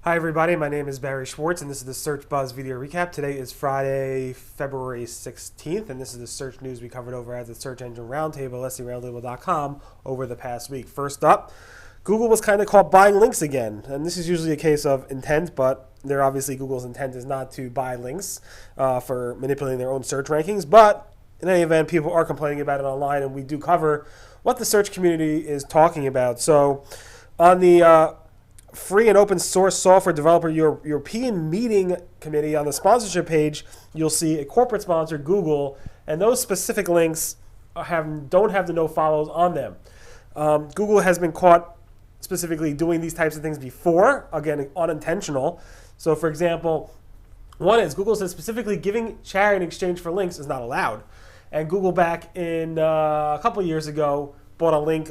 Hi everybody, my name is Barry Schwartz and this is the Search Buzz video recap. Today is Friday, February 16th, and this is the search news we covered over at the Search Engine Roundtable, seroundtable.com, over the past week. First up, Google was kind of caught buying links again, and this is usually a case of intent, but Google's intent is not to buy links for manipulating their own search rankings, but in any event, people are complaining about it online, and we do cover what the search community is talking about. So on the Free and Open Source Software Developer European Meeting Committee, on the sponsorship page, you'll see a corporate sponsor, Google, and those specific links don't have the no follows on them. Google has been caught specifically doing these types of things before, again, unintentional. So, for example, one is Google says specifically giving charity in exchange for links is not allowed. And Google back in a couple of years ago bought a link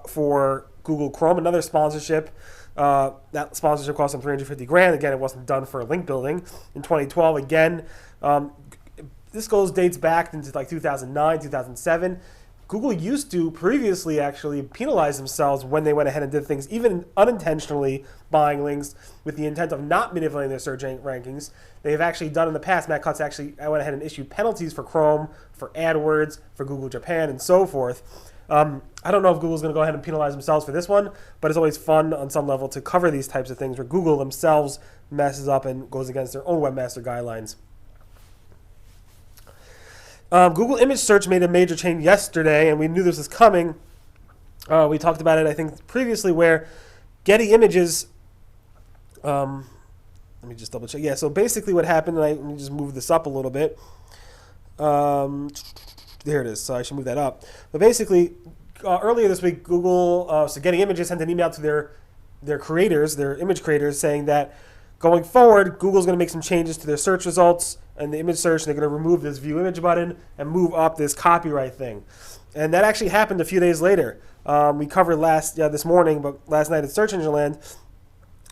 for Google Chrome, another sponsorship. That sponsorship cost them $350,000. Again, it wasn't done for link building. In 2012, again, this dates back into like 2009, 2007. Google used to previously actually penalize themselves when they went ahead and did things, even unintentionally buying links with the intent of not manipulating their search rankings. They've actually done in the past. Matt Cutts actually went ahead and issued penalties for Chrome, for AdWords, for Google Japan, and so forth. I don't know if Google's going to go ahead and penalize themselves for this one, but it's always fun on some level to cover these types of things where Google themselves messes up and goes against their own webmaster guidelines. Google image search made a major change yesterday, and we knew this was coming. We talked about it, I think, previously, where Getty Images, let me just double check. Yeah, so basically what happened, and let me just move this up a little bit. There it is, so I should move that up. But basically, earlier this week, Google, so Getty Images sent an email to their creators, their image creators, saying that going forward, Google's going to make some changes to their search results and the image search, and they're going to remove this view image button and move up this copyright thing. And that actually happened a few days later. We covered this morning, but last night at Search Engine Land,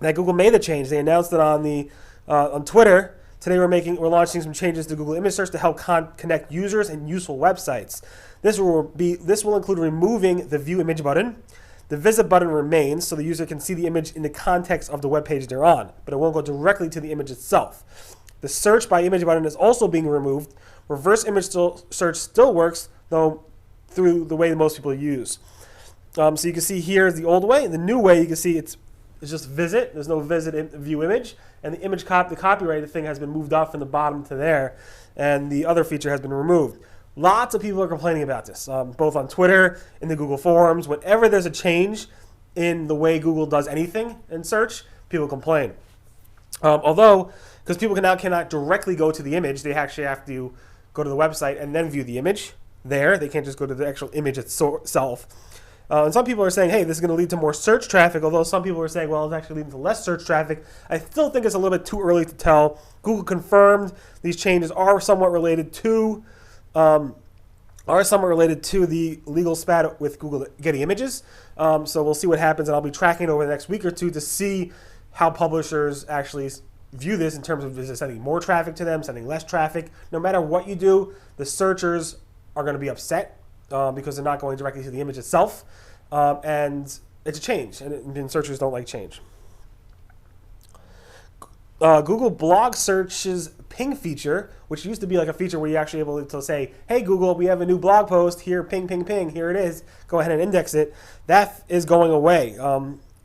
that Google made the change. They announced it on Twitter. Today we're launching some changes to Google Image Search to help connect users and useful websites. This will include removing the View Image button. The Visit button remains, so the user can see the image in the context of the web page they're on, but it won't go directly to the image itself. The Search by Image button is also being removed. Reverse image search still works, though through the way that most people use. So you can see here is the old way. The new way, you can see it's just Visit. There's no Visit View Image. And the image the copyrighted thing has been moved off from the bottom to there. And the other feature has been removed. Lots of people are complaining about this, both on Twitter, in the Google forums. Whenever there's a change in the way Google does anything in search, people complain. Although, because people cannot directly go to the image, they actually have to go to the website and then view the image there. They can't just go to the actual image itself. And some people are saying, hey, this is going to lead to more search traffic, although some people are saying, well, it's actually leading to less search traffic. I still think it's a little bit too early to tell. Google confirmed these changes are somewhat related to the legal spat with Google Getty Images. So we'll see what happens, and I'll be tracking it over the next week or two to see how publishers actually view this in terms of, is it sending more traffic to them, sending less traffic. No matter what you do, the searchers are going to be upset because they're not going directly to the image itself. And it's a change, and searchers don't like change. Google Blog Search's ping feature, which used to be like a feature where you're actually able to say, hey, Google, we have a new blog post here, ping, ping, ping, here it is. Go ahead and index it. That is going away.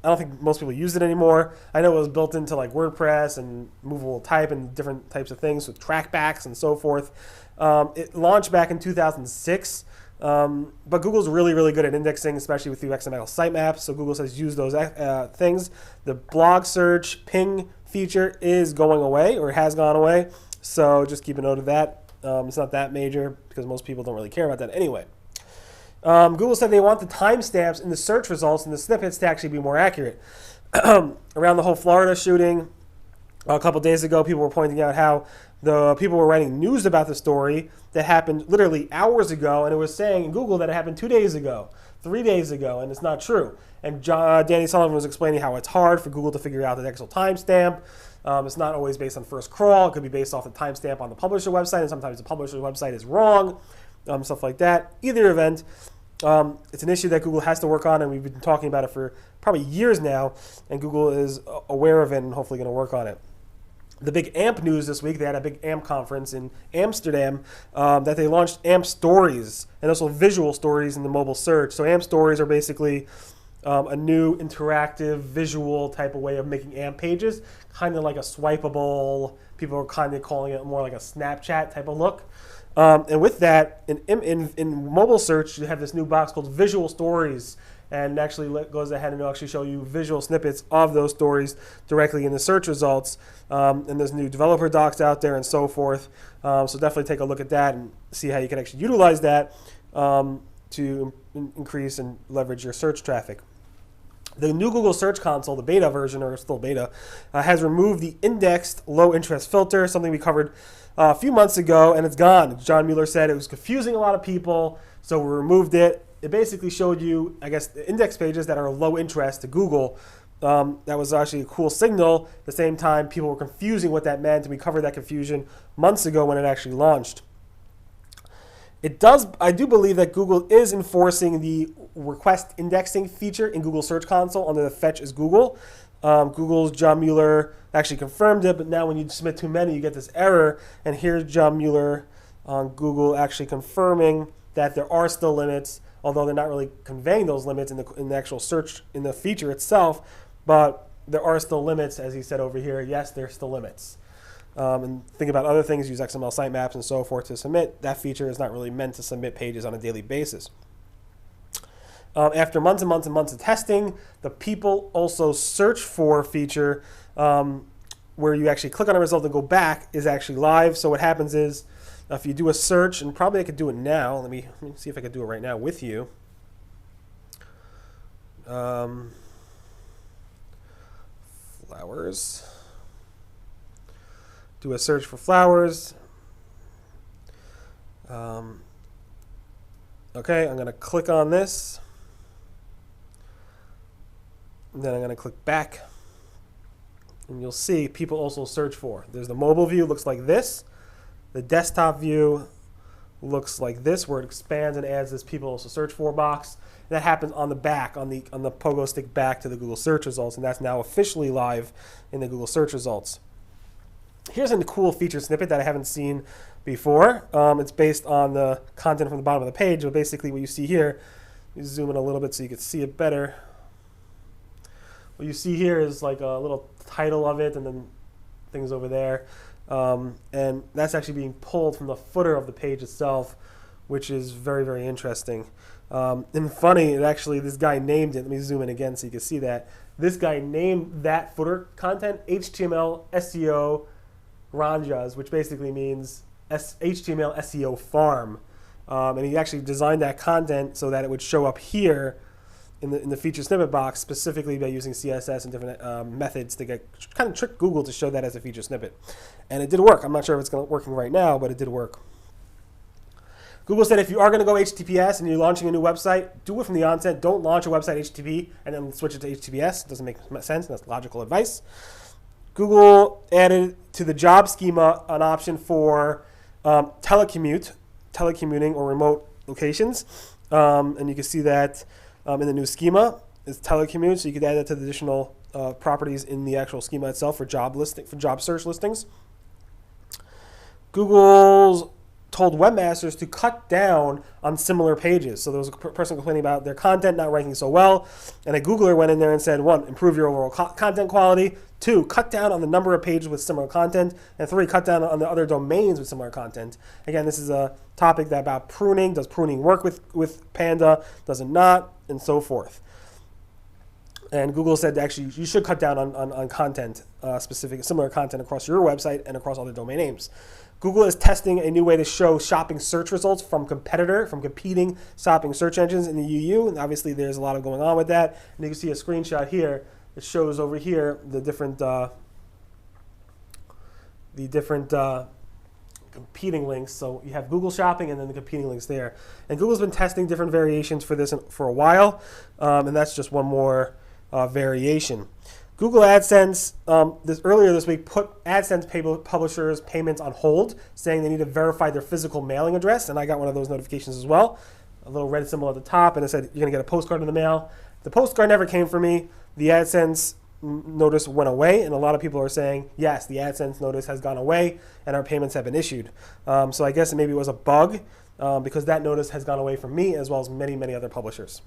I don't think most people use it anymore. I know it was built into like WordPress and movable type and different types of things with trackbacks and so forth. It launched back in 2006. But Google's really, really good at indexing, especially with the XML sitemaps. So Google says use those things. The blog search ping feature is going away, or has gone away. So just keep a note of that. It's not that major because most people don't really care about that anyway. Google said they want the timestamps in the search results and the snippets to actually be more accurate. Around the whole Florida shooting, a couple days ago, people were pointing out how the people were writing news about the story that happened literally hours ago, and it was saying in Google that it happened 2 days ago, 3 days ago, and it's not true. And Danny Sullivan was explaining how it's hard for Google to figure out the actual timestamp. It's not always based on first crawl. It could be based off the timestamp on the publisher website, and sometimes the publisher website is wrong, stuff like that. Either event, It's an issue that Google has to work on, and we've been talking about it for probably years now, and Google is aware of it and hopefully going to work on it. The big AMP news this week, they had a big AMP conference in Amsterdam that they launched AMP Stories and also visual stories in the mobile search. So AMP Stories are basically a new interactive visual type of way of making AMP pages, kind of like a swipeable, people are kind of calling it more like a Snapchat type of look. And with that, in mobile search, you have this new box called Visual Stories, and actually goes ahead and it'll actually show you visual snippets of those stories directly in the search results. And there's new developer docs out there and so forth. So definitely take a look at that and see how you can actually utilize that to increase and leverage your search traffic. The new Google Search Console, the beta version, or still beta, has removed the indexed low interest filter, something we covered a few months ago, and it's gone. John Mueller said it was confusing a lot of people, so we removed it. It basically showed you, I guess, the index pages that are low interest to Google. That was actually a cool signal. At the same time, people were confusing what that meant, and we covered that confusion months ago when it actually launched. I do believe that Google is enforcing the request indexing feature in Google Search Console under the fetch as Google. Google's John Mueller actually confirmed it, but now when you submit too many, you get this error. And here's John Mueller on Google actually confirming that there are still limits, although they're not really conveying those limits in the actual search, in the feature itself. But there are still limits, as he said over here. Yes, there are still limits. And think about other things, use XML sitemaps and so forth to submit. That feature is not really meant to submit pages on a daily basis. After months and months and months of testing, the people also search for feature where you actually click on a result and go back is actually live. So what happens is if you do a search, and probably I could do it now. Let me see if I could do it right now with you. Flowers. Do a search for flowers. Okay, I'm going to click on this. And then I'm going to click back. And you'll see people also search for. There's the mobile view, looks like this. The desktop view looks like this, where it expands and adds this people also search for box. And that happens on the back, on the pogo stick back to the Google search results, and that's now officially live in the Google search results. Here's a cool feature snippet that I haven't seen before. It's based on the content from the bottom of the page, but basically what you see here, you zoom in a little bit so you can see it better. What you see here is like a little title of it and then things over there. And that's actually being pulled from the footer of the page itself, which is very, very interesting. And funny, this guy named it. Let me zoom in again so you can see that. This guy named that footer content HTML SEO Ranjas, which basically means HTML SEO farm. And he actually designed that content so that it would show up here in the feature snippet box, specifically by using CSS and different methods to kind of trick Google to show that as a feature snippet. And it did work. I'm not sure if it's working right now, but it did work. Google said if you are going to go HTTPS and you're launching a new website, do it from the onset. Don't launch a website HTTP and then switch it to HTTPS. It doesn't make sense. That's logical advice. Google added to the job schema an option for telecommuting or remote locations. And you can see that in the new schema is telecommute. So you could add that to the additional properties in the actual schema itself for job search listings. Google's told webmasters to cut down on similar pages. So there was a person complaining about their content not ranking so well, and a Googler went in there and said, 1, improve your overall content quality, 2, cut down on the number of pages with similar content, and 3, cut down on the other domains with similar content. Again, this is a topic that about pruning. Does pruning work with Panda? Does it not? And so forth. And Google said actually you should cut down on content, similar content across your website and across other domain names. Google is testing a new way to show shopping search results from competing shopping search engines in the UU. And obviously there's a lot going on with that. And you can see a screenshot here. It shows over here the different competing links. So you have Google Shopping and then the competing links there. And Google's been testing different variations for this for a while. And that's just one more variation. Google AdSense earlier this week put AdSense publishers' payments on hold, saying they need to verify their physical mailing address, and I got one of those notifications as well. a little red symbol at the top, and it said you're going to get a postcard in the mail. The postcard never came for me. The AdSense notice went away, and a lot of people are saying, yes, the AdSense notice has gone away, and our payments have been issued. So I guess maybe it was a bug, because that notice has gone away from me as well as many, many other publishers.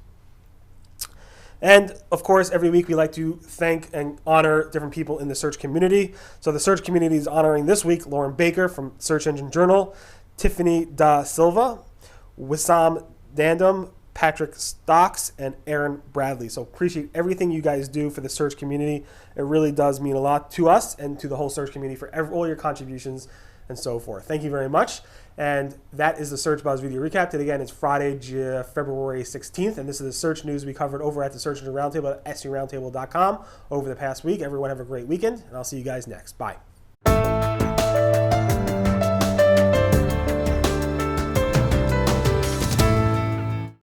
And of course, every week we like to thank and honor different people in the search community. So the search community is honoring this week Lauren Baker from Search Engine Journal, Tiffany Da Silva, Wissam Dandam, Patrick Stocks, and Aaron Bradley. So appreciate everything you guys do for the search community. It really does mean a lot to us and to the whole search community for all your contributions and so forth. Thank you very much. And that is the Search Buzz video recap. Today again, it's Friday, February 16th, and this is the search news we covered over at the Search Engine Roundtable at sroundtable.com over the past week. Everyone have a great weekend, and I'll see you guys next. Bye.